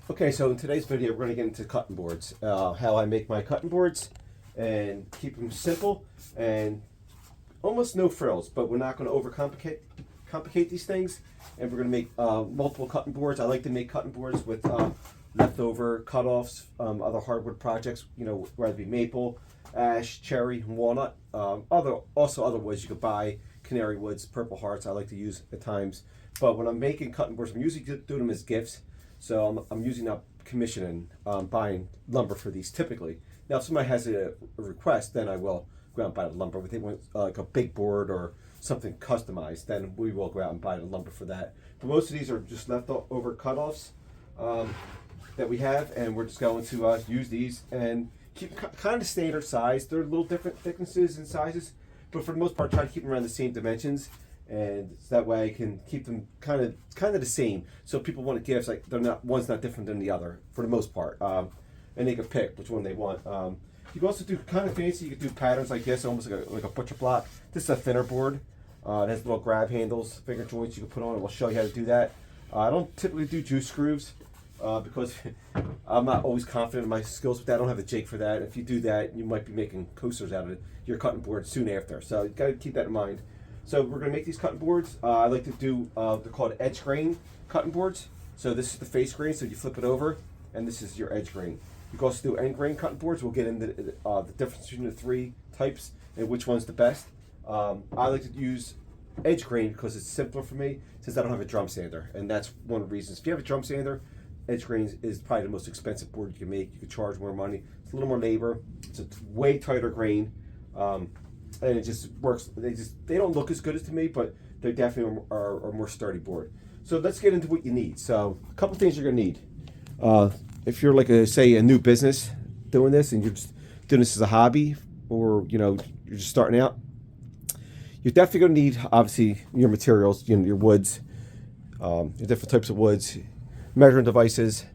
Okay, so in today's video, we're going to get into cutting boards. How I make my cutting boards and keep them simple and almost no frills, but we're not going to complicate these things. And we're going to make multiple cutting boards. I like to make cutting boards with leftover cut-offs, other hardwood projects, whether it be maple, ash, cherry, walnut. Other woods you could buy, canary woods, purple hearts I like to use at times. But when I'm making cutting boards, I'm usually doing them as gifts. So I'm using up commissioning, buying lumber for these typically. Now, if somebody has a request, then I will go out and buy the lumber. If they want like a big board or something customized, then we will go out and buy the lumber for that. But most of these are just leftover cutoffs that we have, and we're just going to use these and keep kind of standard size. They're a little different thicknesses and sizes, but for the most part, try to keep them around the same dimensions. And so that way I can keep them kind of the same. So if people want gifts, like one's not different than the other for the most part, and they can pick which one they want. You can also do kind of fancy. You can do patterns like this, almost like a butcher block. This is a thinner board. It has little grab handles, finger joints you can put on it. We'll show you how to do that. I don't typically do juice screws because I'm not always confident in my skills with that. I don't have a jig for that. If you do that, you might be making coasters out of it. Your cutting board soon after. So you got to keep that in mind. So we're going to make these cutting boards. I like to do, they're called edge grain cutting boards. So this is the face grain, so you flip it over, and this is your edge grain. You can also do end grain cutting boards. We'll get into the difference between the three types and which one's the best. I like to use edge grain because it's simpler for me since I don't have a drum sander, and that's one of the reasons. If you have a drum sander, edge grain is probably the most expensive board you can make. You can charge more money. It's a little more labor. It's a way tighter grain. And it just works. They don't look as good as to me, but they definitely are more sturdy board. So let's get into what you need. So a couple things you're gonna need. If you're like say a new business doing this and you're just doing this as a hobby, or you're just starting out, you're definitely gonna need obviously your materials, your woods, your different types of woods, measuring devices,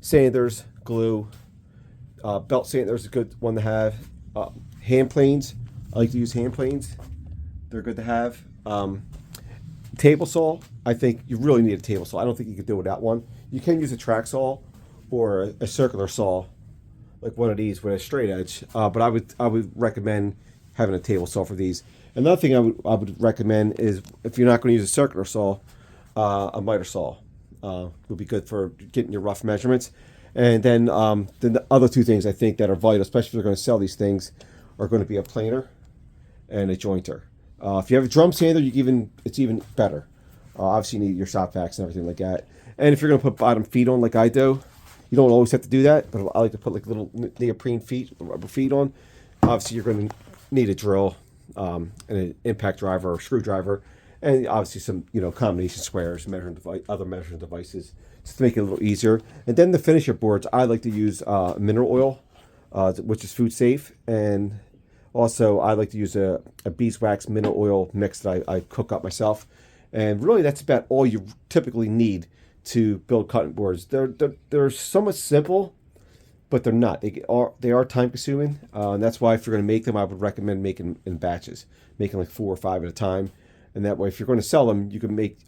sanders, glue, belt sanders is a good one to have, hand planes. I like to use hand planes. They're good to have. Table saw. I think you really need a table saw. I don't think you can do without one. You can use a track saw or a circular saw, like one of these with a straight edge. But I would recommend having a table saw for these. Another thing I would recommend is if you're not going to use a circular saw, a miter saw would be good for getting your rough measurements. And then the other two things I think that are vital, especially if you're going to sell these things, are going to be a planer and a jointer. If you have a drum sander, it's even better. Obviously, you need your shop vacs and everything like that. And if you're going to put bottom feet on, like I do, you don't always have to do that, but I like to put like little neoprene rubber feet on. Obviously, you're going to need a drill and an impact driver or screwdriver, and obviously some combination squares, other measuring devices, just to make it a little easier. And then to finish your boards, I like to use mineral oil, which is food safe, and also, I like to use a beeswax mineral oil mix that I cook up myself. And really, that's about all you typically need to build cutting boards. They're somewhat simple, but they're not. They are time consuming. And that's why if you're going to make them, I would recommend making in batches, making like 4 or 5 at a time. And that way, if you're going to sell them, you can make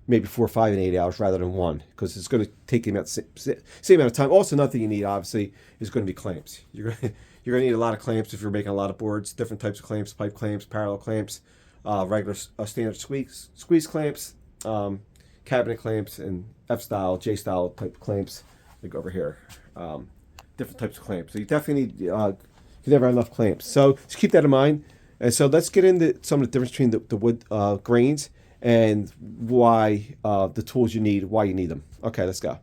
maybe 4 or 5 in 8 hours rather than one, because it's going to take you about the same amount of time. Also, another thing you need, obviously, is going to be clamps. You're going to need a lot of clamps if you're making a lot of boards, different types of clamps, pipe clamps, parallel clamps, regular standard squeeze clamps, cabinet clamps, and F-style, J-style type clamps, like over here. Different types of clamps. So you definitely need, you never have enough clamps. So just keep that in mind. And so let's get into some of the difference between the wood grains and why the tools you need, why you need them. Okay, let's go.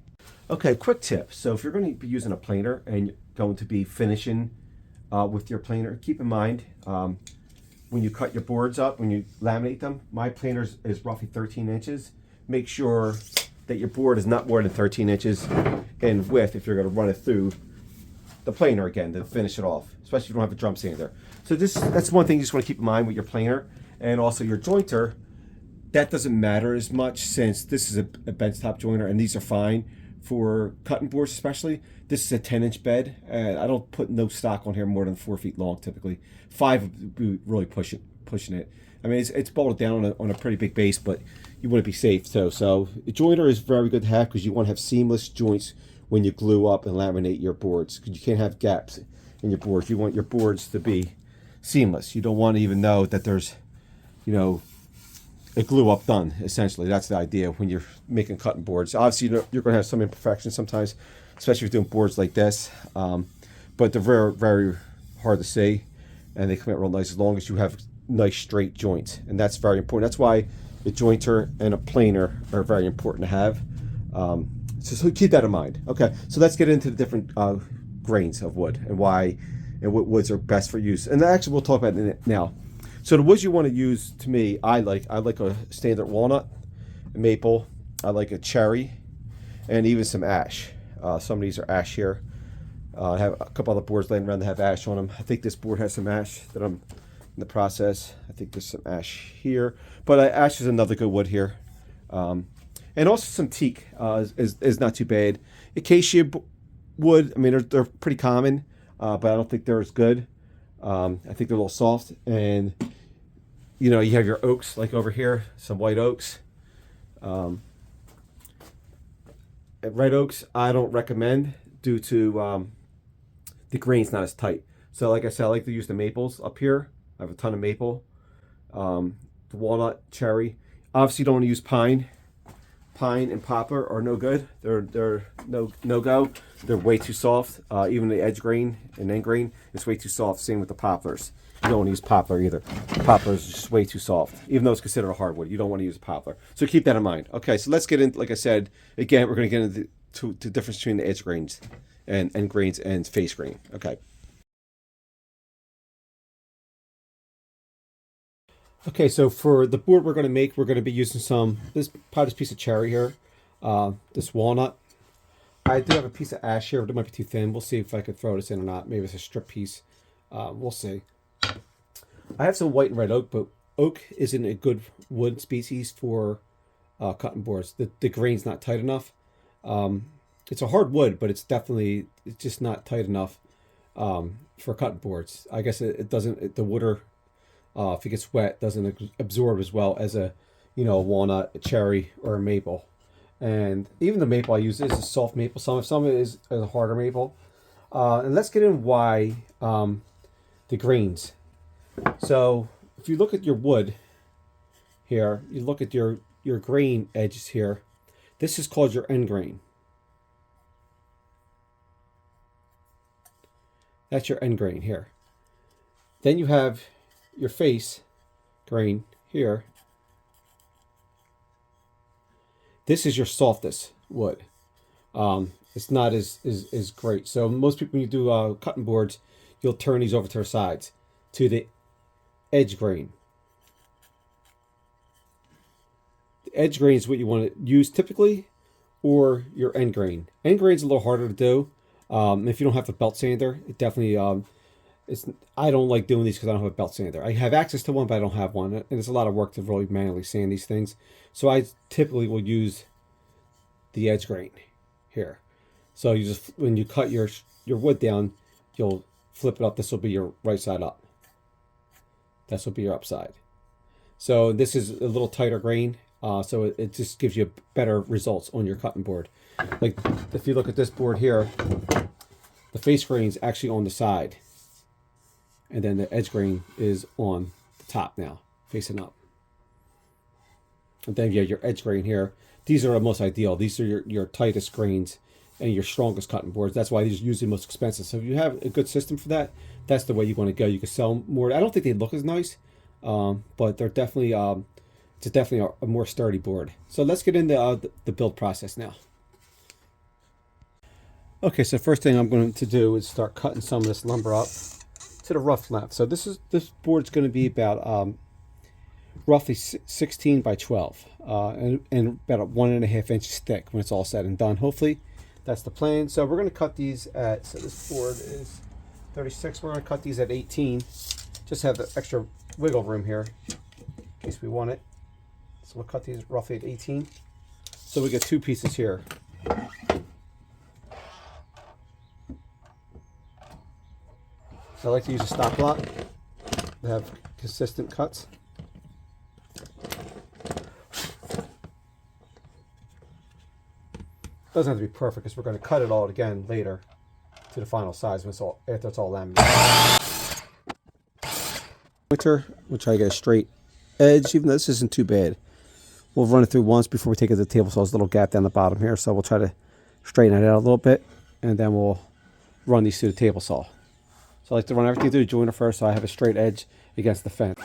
Okay, quick tip. So if you're going to be using a planer and you're going to be finishing with your planer, keep in mind when you cut your boards up, when you laminate them, my planer is roughly 13 inches. Make sure that your board is not more than 13 inches in width if you're going to run it through the planer again to finish it off, especially if you don't have a drum sander. So that's one thing you just want to keep in mind with your planer. And also your jointer, that doesn't matter as much since this is a benchtop joiner and these are fine for cutting boards especially. This is a 10-inch bed, and I don't put no stock on here more than 4 feet long typically. 5 would be really pushing it. I mean, it's bolted down on a pretty big base, but you want to be safe too. So a jointer is very good to have because you want to have seamless joints when you glue up and laminate your boards, because you can't have gaps in your boards. You want your boards to be seamless. You don't want to even know that there's, you know, a glue up done. Essentially, that's the idea when you're making cutting boards. Obviously, you're going to have some imperfections sometimes, especially if you're doing boards like this. But they're very, very hard to see, and they come out real nice as long as you have nice straight joints, and that's very important. That's why a jointer and a planer are very important to have. So keep that in mind. Okay, so let's get into the different grains of wood and why and what woods are best for use. And actually, we'll talk about it now. So the woods you want to use, to me, I like a standard walnut, a maple, I like a cherry, and even some ash. Some of these are ash here. I have a couple other boards laying around that have ash on them. I think this board has some ash that I'm in the process. I think there's some ash here, but ash is another good wood here. And also some teak is not too bad. Acacia wood, I mean, they're pretty common, but I don't think they're as good. I think they're a little soft. And, you know, you have your oaks, like over here, some white oaks. Red oaks, I don't recommend due to the grain's not as tight. So like I said, I like to use the maples up here. I have a ton of maple. The walnut, cherry. Obviously, you don't want to use pine. Pine and poplar are no good. They're no go. They're way too soft. Even the edge grain and end grain is way too soft. Same with the poplars. You don't want to use poplar either. Poplar is just way too soft. Even though it's considered a hardwood, you don't want to use a poplar. So keep that in mind. Okay, so let's get into, like I said, again, we're going to get into the difference between the edge grains and end grains and face grain. Okay. Okay, so for the board we're going to make, we're going to be using this piece of cherry here, this walnut. I do have a piece of ash here, but it might be too thin. We'll see if I could throw this in or not. Maybe it's a strip piece. We'll see. I have some white and red oak, but oak isn't a good wood species for cutting boards. The grain's not tight enough. It's a hard wood, but it's just not tight enough for cutting boards. I guess it doesn't, the wood if it gets wet, doesn't absorb as well as a walnut, a cherry, or a maple. And even the maple I use is a soft maple. Some of it is a harder maple. And let's get in why the grains. So if you look at your wood here, you look at your grain edges here. This is called your end grain. That's your end grain here. Then you have your face grain here. This is your softest wood. It's not as great. So most people, when you do cutting boards, you'll turn these over to their sides to the edge grain. The edge grain is what you want to use typically, or your end grain. End grain is a little harder to do. If you don't have a belt sander, it definitely I don't like doing these because I don't have a belt sander. I have access to one, but I don't have one, and it's a lot of work to really manually sand these things. So I typically will use the edge grain here. So you just, when you cut your wood down, you'll flip it up. This will be your right side up. This will be your upside. So this is a little tighter grain, so it just gives you better results on your cutting board. Like if you look at this board here, the face grain is actually on the side. And then the edge grain is on the top now, facing up. And then you have your edge grain here. These are the most ideal. These are your tightest grains and your strongest cutting boards. That's why these are usually the most expensive. So if you have a good system for that, that's the way you want to go. You can sell more. I don't think they look as nice, but they're definitely it's definitely a more sturdy board. So let's get into the build process now. Okay, so first thing I'm going to do is start cutting some of this lumber up to the rough length. So this board's going to be about roughly 16 by 12 and about 1.5 inches thick when it's all said and done. Hopefully that's the plan. So we're going to cut these at, so this board is 36, we're going to cut these at 18, just have the extra wiggle room here in case we want it. So we'll cut these roughly at 18. So we get two pieces here. I like to use a stop block to have consistent cuts. Doesn't have to be perfect because we're going to cut it all again later to the final size when after it's all laminated. We'll try to get a straight edge, even though this isn't too bad. We'll run it through once before we take it to the table saw. There's a little gap down the bottom here, so we'll try to straighten it out a little bit, and then we'll run these through the table saw. So I like to run everything through the joiner first so I have a straight edge against the fence.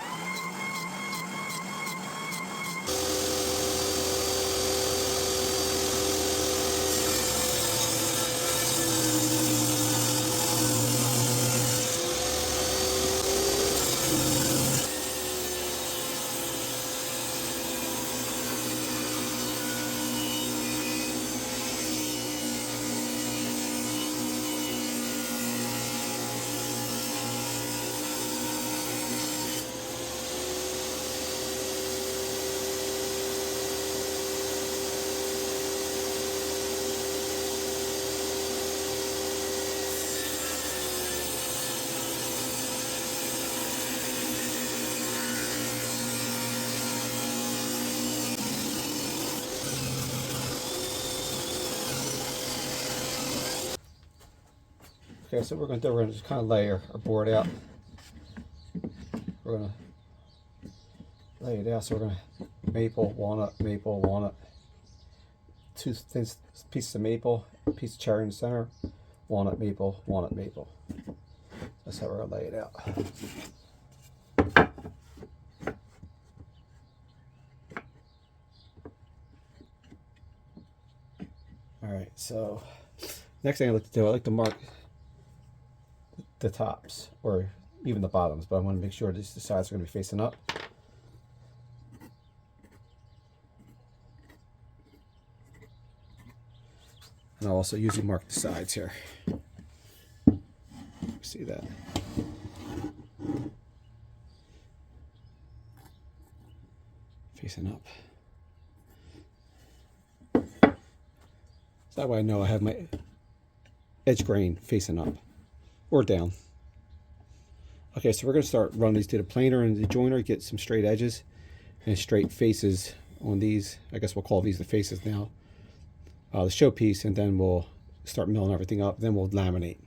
Okay, so we're going to just kind of layer our board out. We're going to lay it out. So we're going to maple, walnut, two thin pieces of maple, a piece of cherry in the center, walnut, maple, walnut, maple. That's how we're going to lay it out. All right, so next thing I like to do, I like to mark the tops or even the bottoms, but I want to make sure these the sides are going to be facing up. And I'll also usually mark the sides here. See that? Facing up. So that way I know I have my edge grain facing up or down. Okay, so we're going to start running these to the planer and the joiner, get some straight edges and straight faces on these. I guess we'll call these the faces now. The showpiece, and then we'll start milling everything up. Then we'll laminate.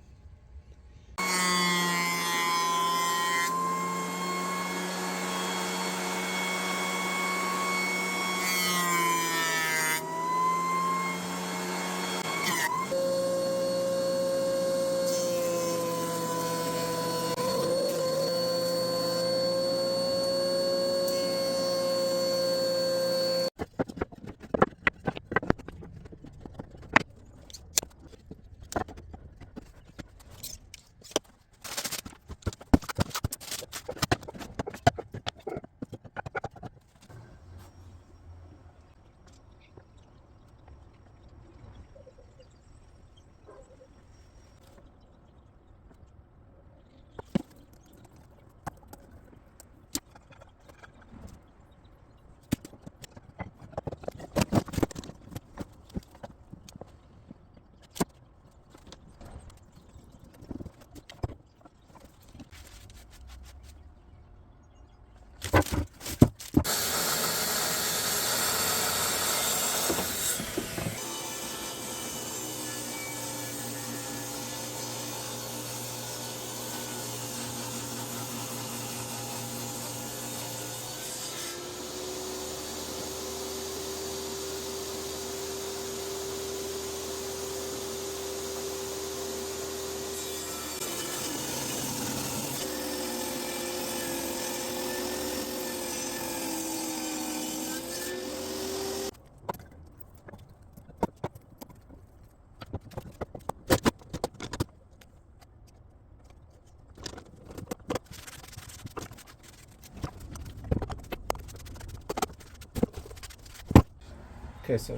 Okay, so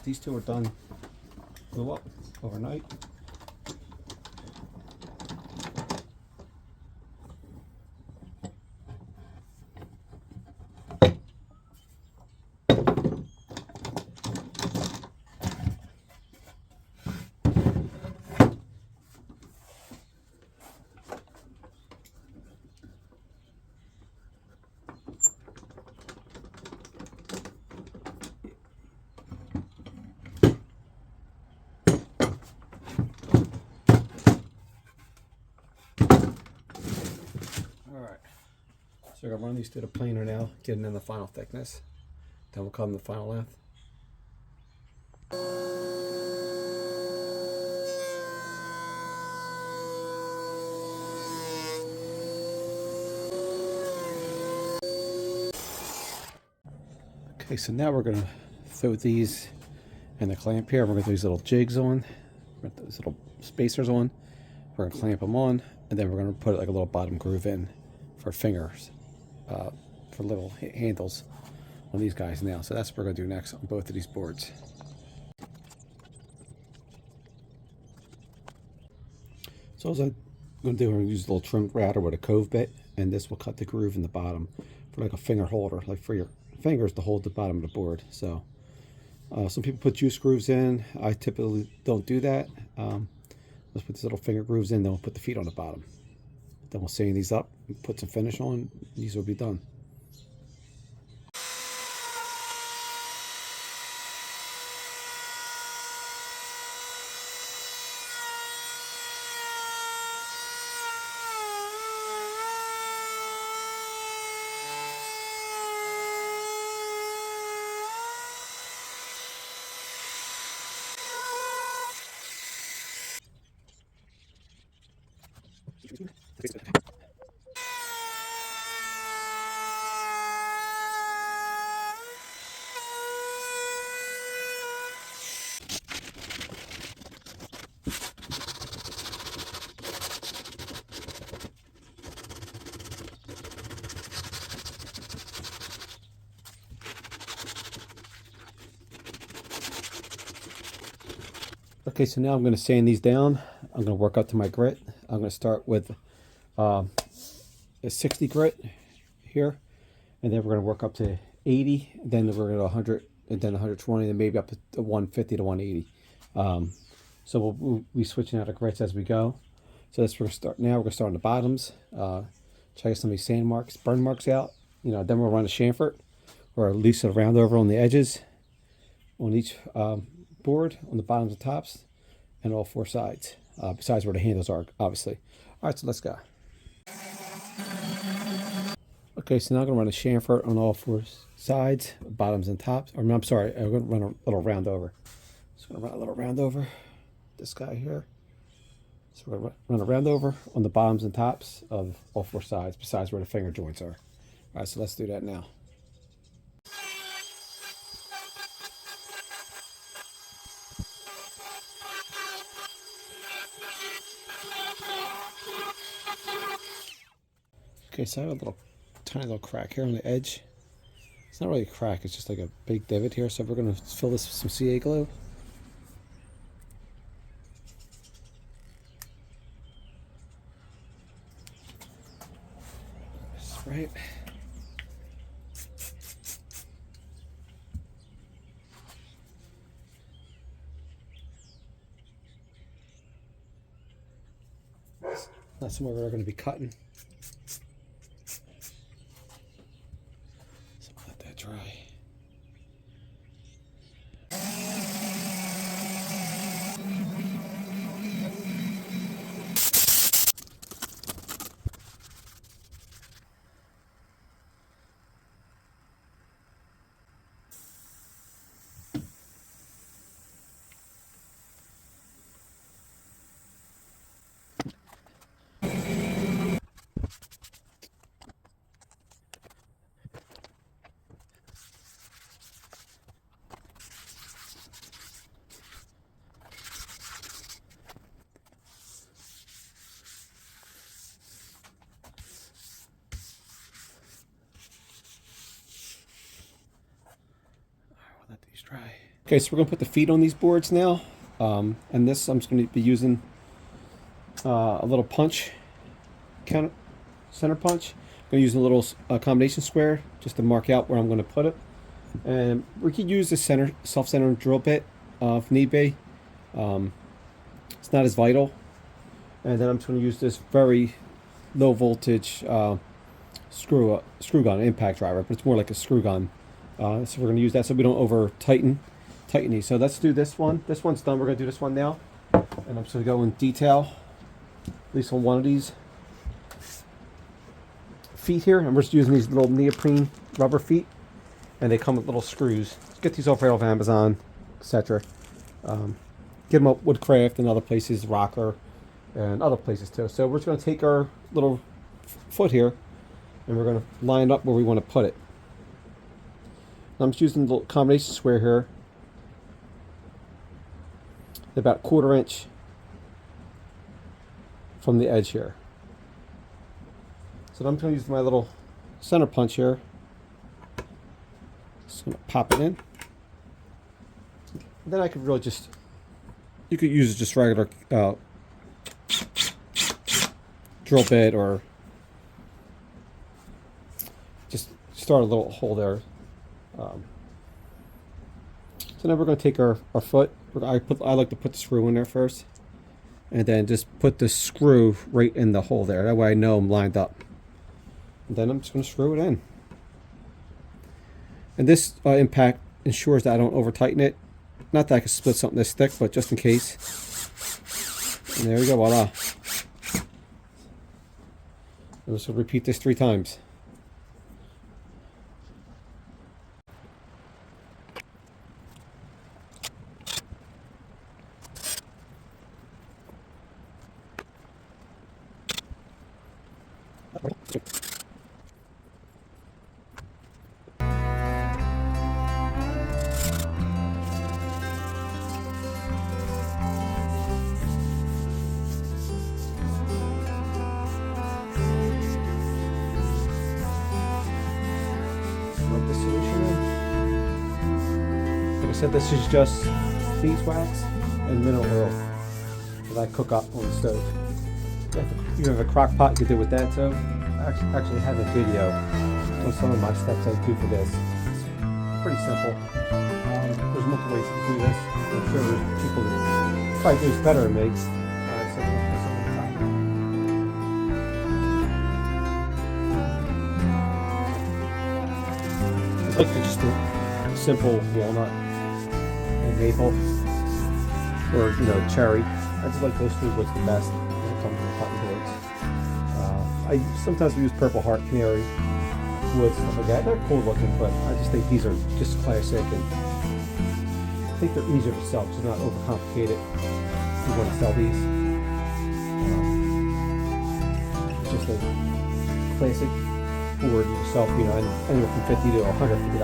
these two are done, glue up overnight. So we're gonna run these through the planer now, getting in the final thickness. Then we'll come to the final length. Okay, so now we're gonna throw these in the clamp here. We're gonna throw these little jigs on, we're gonna throw these little spacers on. We're gonna clamp them on, and then we're gonna put like a little bottom groove in for fingers, for little handles on these guys now. So that's what we're gonna do next on both of these boards. So as I'm gonna do, I'm gonna use a little trim router with a cove bit, and this will cut the groove in the bottom for like a finger holder, like for your fingers to hold the bottom of the board. So some people put juice grooves in. I typically don't do that. Let's put these little finger grooves in, then we'll put the feet on the bottom. Then we'll sand these up and put some finish on. These will be done. Okay, so now I'm going to sand these down. I'm going to work up to my grit. I'm going to start with a 60 grit here, and then we're going to work up to 80, then we're going to 100, and then 120, and then maybe up to 150 to 180. So we'll be switching out our grits as we go. So that's where we're start now. We're going to start on the bottoms. Check some of these sand marks, burn marks out. Then we'll run a chamfer or at least a round over on the edges on each board, on the bottoms and tops, and all four sides, besides where the handles are, obviously. All right, so let's go. Okay, so now I'm going to run a chamfer on all four sides, bottoms and tops. Or I'm sorry, I'm going to run a little round over. So I'm going to run a little round over this guy here. So we're going to run a round over on the bottoms and tops of all four sides, besides where the finger joints are. All right, so let's do that now. Okay, so I have a tiny little crack here on the edge. It's not really a crack, it's just like a big divot here. So we're going to fill this with some CA glue. Spray it. That's somewhere we're going to be cutting. So let that dry. Let these dry. Okay, so we're gonna put the feet on these boards now. And this I'm just gonna be using a little punch, center punch. I'm gonna use a little combination square just to mark out where I'm gonna put it. And we could use the self-centering drill bit if need be. It's not as vital. And then I'm just gonna use this very low voltage screw gun impact driver, but it's more like a screw gun. So we're going to use that so we don't over tighten these. So let's do this one. This one's done. We're going to do this one now. And I'm just going to go in detail, at least on one of these feet here, and we're just using these little neoprene rubber feet, and they come with little screws. Get these off of Amazon, etc. Get them at Woodcraft and other places, Rockler, and other places too. So we're just going to take our little foot here, and we're going to line up where we want to put it. I'm just using the little combination square here, about 1/4 inch from the edge here. So I'm going to use my little center punch here. Just going to pop it in. And then I could really just, you could use just regular drill bit, or just start a little hole there. So now we're going to take our foot. I like to put the screw in there first, and then just put the screw right in the hole there. That way I know I'm lined up. And then I'm just going to screw it in. And this impact ensures that I don't over tighten it. Not that I can split something this thick, but just in case. And there we go, voila. I'm just going to repeat this 3 times. The solution in. Like I said, this is just beeswax and mineral oil that I cook up on the stove. You have a crock pot, you can do it with that too. I actually have a video on some of my steps I do for this. It's pretty simple. There's multiple ways to do this. I'm sure there's people that probably do this better than me. So I'll put some on the top. I like to just do simple walnut and maple, or cherry. I just like those 3 woods the best when it comes to the cotton boards. I sometimes use Purple Heart, Canary wood, stuff like that. They're cool looking, but I just think these are just classic, and I think they're easier to sell because they're not overcomplicated. If you want to sell these, it's just a classic board you sell, anywhere from $50 to $150,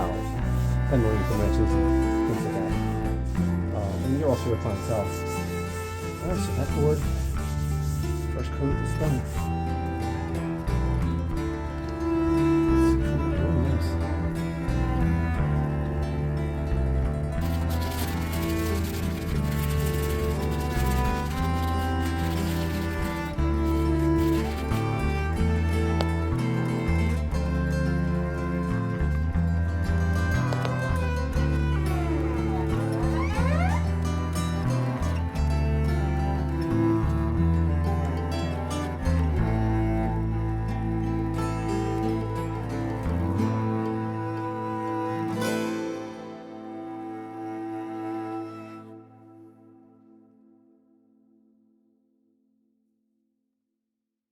depending on your dimensions and things like that. And you're also your clientele. Alright, so that board, first coat is done.